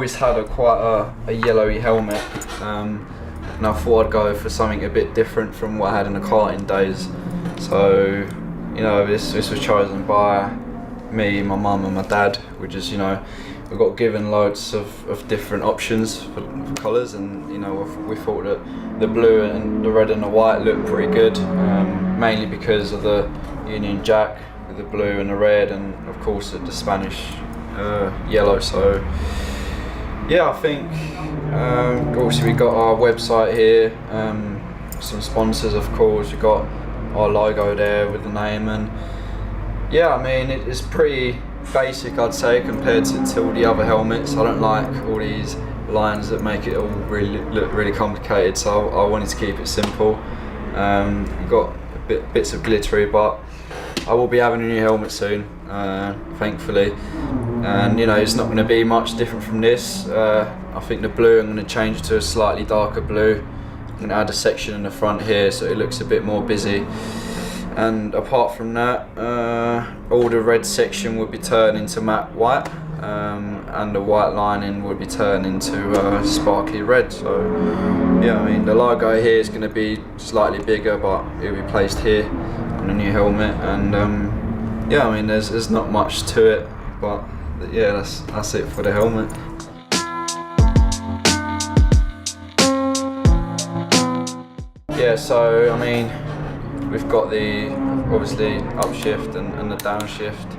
always had quite a yellowy helmet, and I thought I'd go for something a bit different from what I had in the karting days. So, you know, this was chosen by me, my mum and my dad. We just, you know, we got given loads of different options for colours, and you know, we thought that the blue and the red and the white looked pretty good, mainly because of the Union Jack with the blue and the red, and of course the Spanish yellow. So yeah, I think obviously we got our website here, some sponsors, of course. We got our logo there with the name, and yeah, I mean, it's pretty basic, I'd say, compared to all the other helmets. I don't like all these lines that make it all look really complicated, so I wanted to keep it simple. We've got bits of glittery, but I will be having a new helmet soon, thankfully. And you know, it's not going to be much different from this. I think the blue, I'm going to change it to a slightly darker blue. I'm going to add a section in the front here so it looks a bit more busy. And apart from that, all the red section would be turned into matte white, and the white lining would be turned into sparkly red. So yeah, I mean, the logo here is going to be slightly bigger, but it will be placed here on the new helmet. And yeah, I mean, there's not much to it, but yeah, that's it for the helmet. Yeah, so I mean, we've got the obviously upshift and the downshift.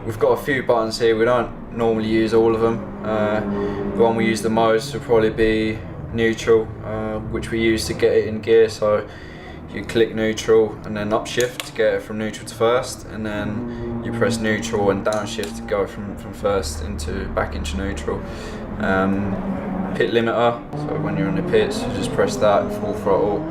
We've got a few buttons here. We don't normally use all of them. The one we use the most would probably be neutral, which we use to get it in gear. So you click neutral and then upshift to get it from neutral to first, and then you press neutral and downshift to go from first back into neutral. Pit limiter, so when you're in the pits, you just press that full throttle,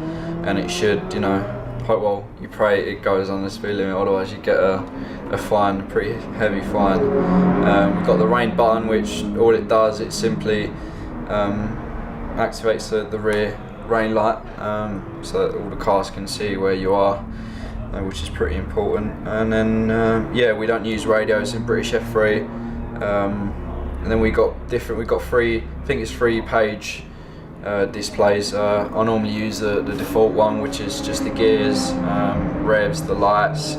and it should, you know, well, you pray it goes on the speed limit, otherwise you get a fine, pretty heavy fine. We've got the rain button, which all it does, it simply activates the rear rain light, so that all the cars can see where you are, which is pretty important. And then yeah, we don't use radios in British F3. And then we got three, I think it's 3-page displays. I normally use the default one, which is just the gears, revs, the lights,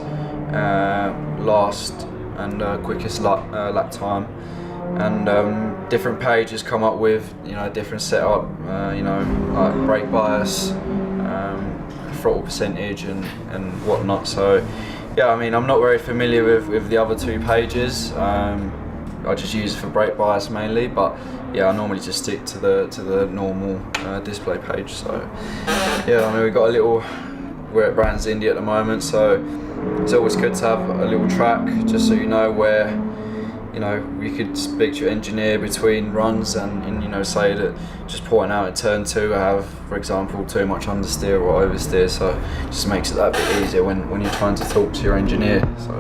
last and quickest lap time. And different pages come up with, you know, different setup, you know, like brake bias, throttle percentage and whatnot. So yeah, I mean, I'm not very familiar with the other 2 pages. I just use it for brake bias mainly, but yeah, I normally just stick to the normal display page. So yeah, I mean, we've got a little, we're at Brands Indy at the moment, so it's always good to have a little track, just so you know where, you know, you could speak to your engineer between runs and you know, say that just pointing out at turn 2 I have, for example, too much understeer or oversteer, so it just makes it that bit easier when you're trying to talk to your engineer. So